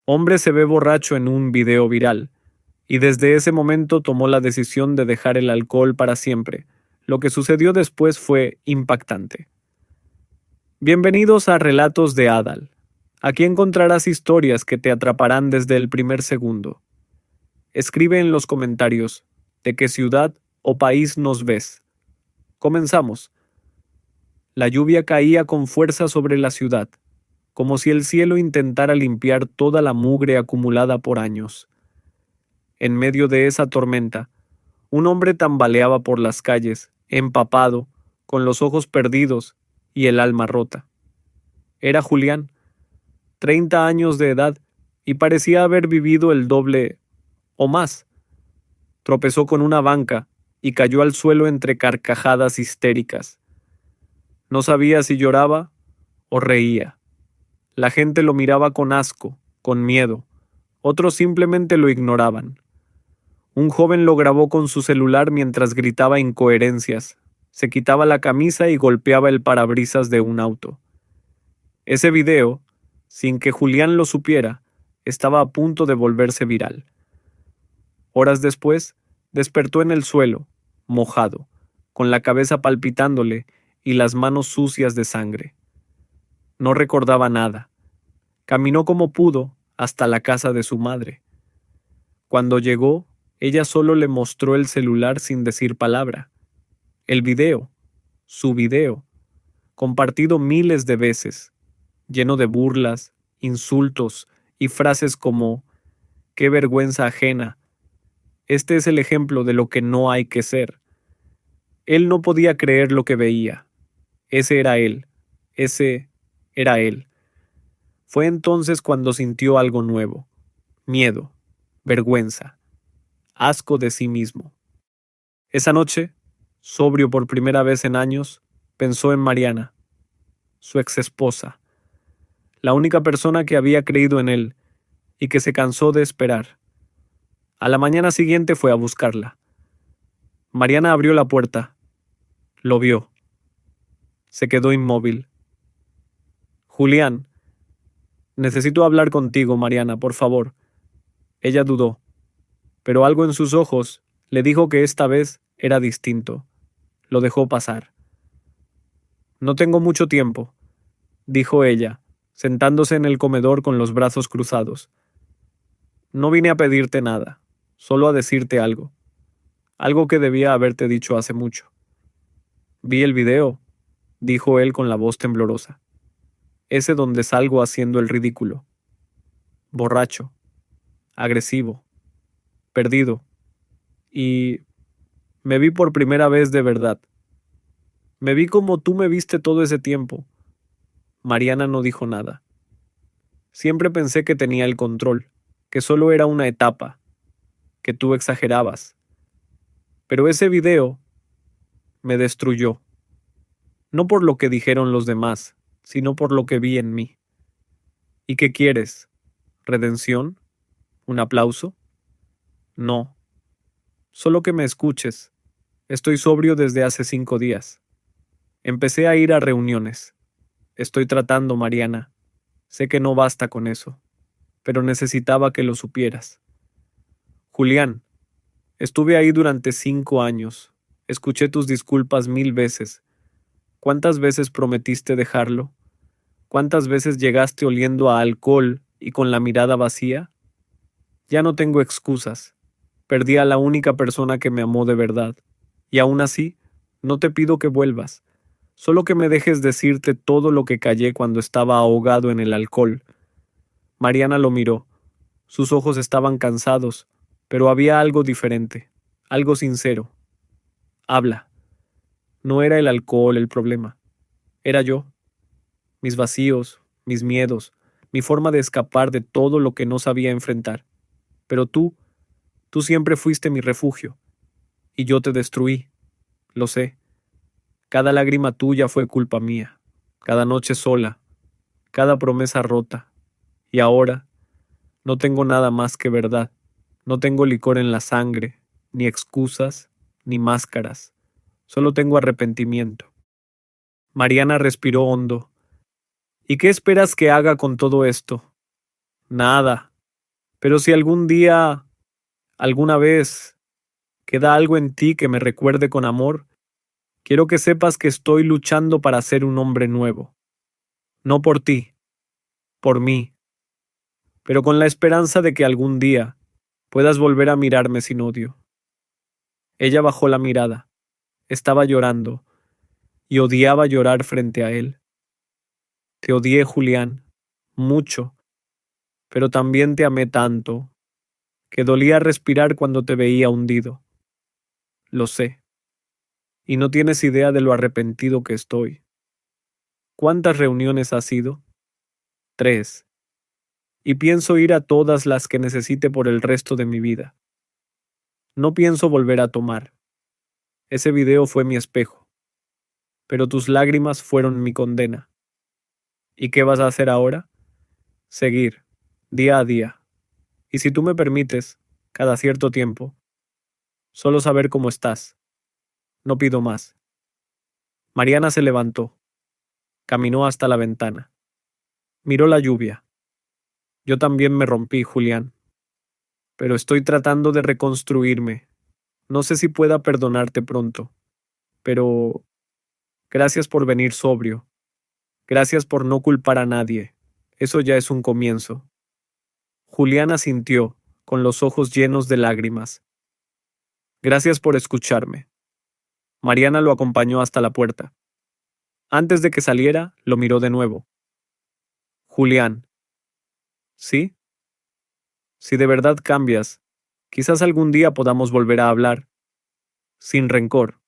Hombre se ve borracho en un video viral, y desde ese momento tomó la decisión de dejar el alcohol para siempre. Lo que sucedió después fue impactante. Bienvenidos a Relatos de Adal. Aquí encontrarás historias que te atraparán desde el primer segundo. Escribe en los comentarios de qué ciudad o país nos ves. Comenzamos. La lluvia caía con fuerza sobre la ciudad, como si el cielo intentara limpiar toda la mugre acumulada por años. En medio de esa tormenta, un hombre tambaleaba por las calles, empapado, con los ojos perdidos y el alma rota. Era Julián, 30 años de edad, y parecía haber vivido el doble o más. Tropezó con una banca y cayó al suelo entre carcajadas histéricas. No sabía si lloraba o reía. La gente lo miraba con asco, con miedo. Otros simplemente lo ignoraban. Un joven lo grabó con su celular mientras gritaba incoherencias. Se quitaba la camisa y golpeaba el parabrisas de un auto. Ese video, sin que Julián lo supiera, estaba a punto de volverse viral. Horas después, despertó en el suelo, mojado, con la cabeza palpitándole y las manos sucias de sangre. No recordaba nada. Caminó como pudo hasta la casa de su madre. Cuando llegó, ella solo le mostró el celular sin decir palabra. El video, su video, compartido miles de veces, lleno de burlas, insultos y frases como «qué vergüenza ajena». Este es el ejemplo de lo que no hay que ser. Él no podía creer lo que veía. Ese era él. Ese era él. Fue entonces cuando sintió algo nuevo. Miedo, vergüenza, asco de sí mismo. Esa noche, sobrio por primera vez en años, pensó en Mariana, su exesposa, la única persona que había creído en él y que se cansó de esperar. A la mañana siguiente fue a buscarla. Mariana abrió la puerta. Lo vio. Se quedó inmóvil. Julián, necesito hablar contigo, Mariana, por favor. Ella dudó, pero algo en sus ojos le dijo que esta vez era distinto. Lo dejó pasar. No tengo mucho tiempo, dijo ella, sentándose en el comedor con los brazos cruzados. No vine a pedirte nada, solo a decirte algo. Algo que debía haberte dicho hace mucho. Vi el video, dijo él con la voz temblorosa. Ese donde salgo haciendo el ridículo. Borracho, agresivo, perdido. Y me vi por primera vez de verdad. Me vi como tú me viste todo ese tiempo. Mariana no dijo nada. Siempre pensé que tenía el control, que solo era una etapa, que tú exagerabas. Pero ese video me destruyó. No por lo que dijeron los demás, sino por lo que vi en mí. ¿Y qué quieres? ¿Redención? ¿Un aplauso? No. Solo que me escuches. Estoy sobrio desde hace 5 días. Empecé a ir a reuniones. Estoy tratando, Mariana. Sé que no basta con eso, pero necesitaba que lo supieras. Julián, estuve ahí durante 5 años. Escuché tus disculpas 1000 veces. ¿Cuántas veces prometiste dejarlo? ¿Cuántas veces llegaste oliendo a alcohol y con la mirada vacía? Ya no tengo excusas. Perdí a la única persona que me amó de verdad. Y aún así, no te pido que vuelvas. Solo que me dejes decirte todo lo que callé cuando estaba ahogado en el alcohol. Mariana lo miró. Sus ojos estaban cansados, pero había algo diferente, algo sincero. Habla. No era el alcohol el problema. Era yo. Mis vacíos, mis miedos, mi forma de escapar de todo lo que no sabía enfrentar. Pero tú siempre fuiste mi refugio. Y yo te destruí. Lo sé. Cada lágrima tuya fue culpa mía. Cada noche sola. Cada promesa rota. Y ahora, no tengo nada más que verdad. No tengo licor en la sangre, ni excusas, ni máscaras. Solo tengo arrepentimiento. Mariana respiró hondo. ¿Y qué esperas que haga con todo esto? Nada, Pero si algún día, alguna vez, queda algo en ti que me recuerde con amor, quiero que sepas que estoy luchando para ser un hombre nuevo. No por ti, por mí, pero con la esperanza de que algún día puedas volver a mirarme sin odio. Ella bajó la mirada. Estaba llorando, y odiaba llorar frente a él. Te odié, Julián, mucho, pero también te amé tanto, que dolía respirar cuando te veía hundido. Lo sé, y no tienes idea de lo arrepentido que estoy. ¿Cuántas reuniones has ido? 3. Y pienso ir a todas las que necesite por el resto de mi vida. No pienso volver a tomar. Ese video fue mi espejo, pero tus lágrimas fueron mi condena. ¿Y qué vas a hacer ahora? Seguir, día a día. Y si tú me permites, cada cierto tiempo, solo saber cómo estás. No pido más. Mariana se levantó. Caminó hasta la ventana. Miró la lluvia. Yo también me rompí, Julián. Pero estoy tratando de reconstruirme. No sé si pueda perdonarte pronto. Pero gracias por venir sobrio. Gracias por no culpar a nadie. Eso ya es un comienzo. Julián asintió, con los ojos llenos de lágrimas. Gracias por escucharme. Mariana lo acompañó hasta la puerta. Antes de que saliera, lo miró de nuevo. Julián. ¿Sí? Si de verdad cambias, quizás algún día podamos volver a hablar. Sin rencor.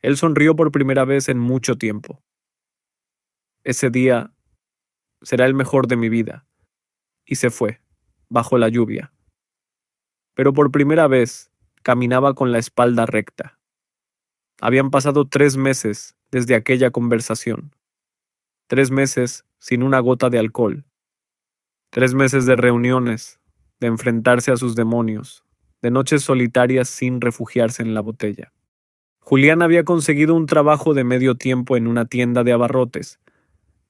Él sonrió por primera vez en mucho tiempo. Ese día será el mejor de mi vida. Y se fue, bajo la lluvia. Pero por primera vez, caminaba con la espalda recta. Habían pasado 3 meses desde aquella conversación. 3 meses sin una gota de alcohol. 3 meses de reuniones, de enfrentarse a sus demonios, de noches solitarias sin refugiarse en la botella. Julián había conseguido un trabajo de medio tiempo en una tienda de abarrotes.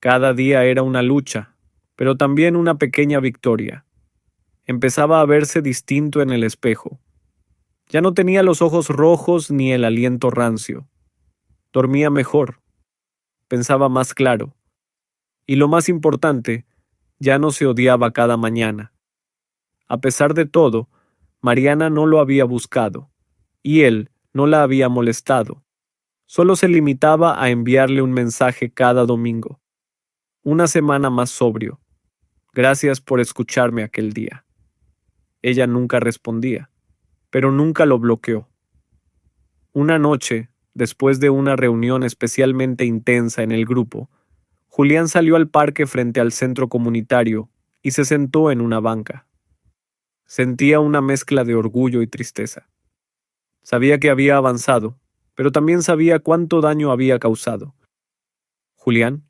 Cada día era una lucha, pero también una pequeña victoria. Empezaba a verse distinto en el espejo. Ya no tenía los ojos rojos ni el aliento rancio. Dormía mejor. Pensaba más claro. Y lo más importante, ya no se odiaba cada mañana. A pesar de todo, Mariana no lo había buscado, y él no la había molestado. Solo se limitaba a enviarle un mensaje cada domingo. Una semana más sobrio. Gracias por escucharme aquel día. Ella nunca respondía, pero nunca lo bloqueó. Una noche, después de una reunión especialmente intensa en el grupo, Julián salió al parque frente al centro comunitario y se sentó en una banca. Sentía una mezcla de orgullo y tristeza. Sabía que había avanzado, pero también sabía cuánto daño había causado. Julián,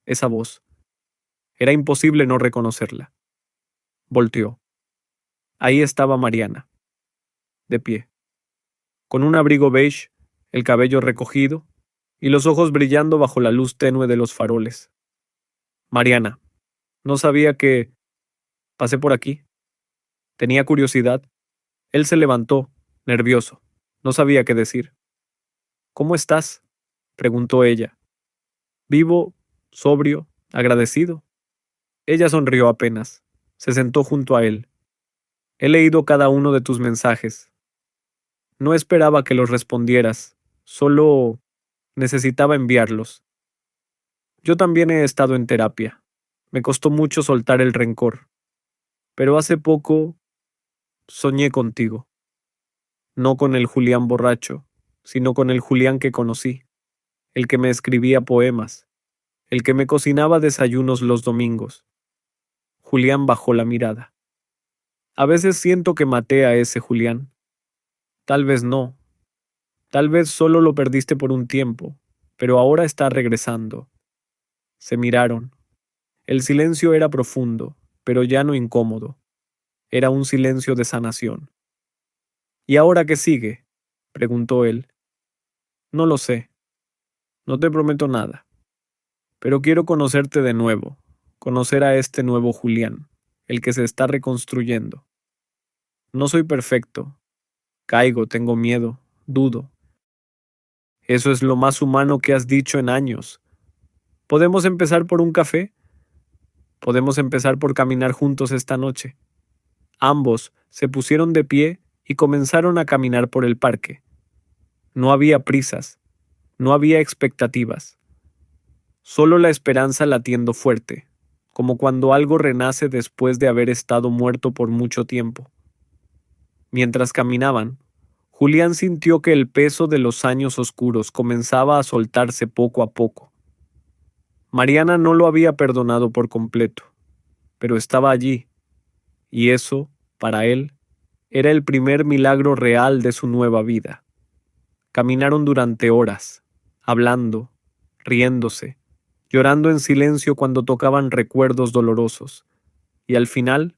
esa voz. Era imposible no reconocerla. Volteó. Ahí estaba Mariana, de pie, con un abrigo beige, el cabello recogido y los ojos brillando bajo la luz tenue de los faroles. Mariana, no sabía que... Pasé por aquí. Tenía curiosidad. Él se levantó, nervioso. No sabía qué decir. ¿Cómo estás? Preguntó ella. Vivo, sobrio, agradecido. Ella sonrió apenas. Se sentó junto a él. He leído cada uno de tus mensajes. No esperaba que los respondieras. Solo necesitaba enviarlos. Yo también he estado en terapia. Me costó mucho soltar el rencor. Pero hace poco soñé contigo. No con el Julián borracho, sino con el Julián que conocí. El que me escribía poemas. El que me cocinaba desayunos los domingos. Julián bajó la mirada. A veces siento que maté a ese Julián. Tal vez no. Tal vez solo lo perdiste por un tiempo, pero ahora está regresando. Se miraron. El silencio era profundo, pero ya no incómodo. Era un silencio de sanación. ¿Y ahora qué sigue? Preguntó él. No lo sé. No te prometo nada. Pero quiero conocerte de nuevo, conocer a este nuevo Julián, el que se está reconstruyendo. No soy perfecto. Caigo, tengo miedo, dudo. Eso es lo más humano que has dicho en años. ¿Podemos empezar por un café? Podemos empezar por caminar juntos esta noche. Ambos se pusieron de pie y comenzaron a caminar por el parque. No había prisas, no había expectativas. Solo la esperanza latiendo fuerte, como cuando algo renace después de haber estado muerto por mucho tiempo. Mientras caminaban, Julián sintió que el peso de los años oscuros comenzaba a soltarse poco a poco. Mariana no lo había perdonado por completo, pero estaba allí, y eso, para él, era el primer milagro real de su nueva vida. Caminaron durante horas, hablando, riéndose, llorando en silencio cuando tocaban recuerdos dolorosos, y al final,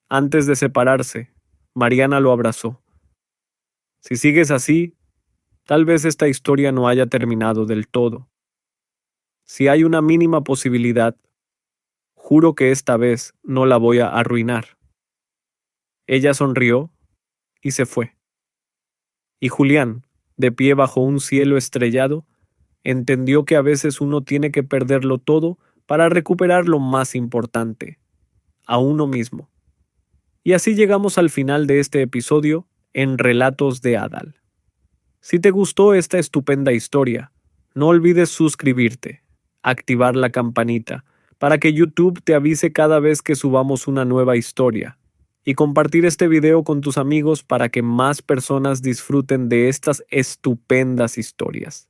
antes de separarse, Mariana lo abrazó. Si sigues así, tal vez esta historia no haya terminado del todo. Si hay una mínima posibilidad, juro que esta vez no la voy a arruinar. Ella sonrió y se fue. Y Julián, de pie bajo un cielo estrellado, entendió que a veces uno tiene que perderlo todo para recuperar lo más importante, a uno mismo. Y así llegamos al final de este episodio en Relatos de Adal. Si te gustó esta estupenda historia, no olvides suscribirte, activar la campanita, para que YouTube te avise cada vez que subamos una nueva historia, y compartir este video con tus amigos para que más personas disfruten de estas estupendas historias.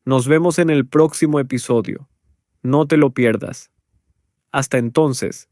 Nos vemos en el próximo episodio. No te lo pierdas. Hasta entonces,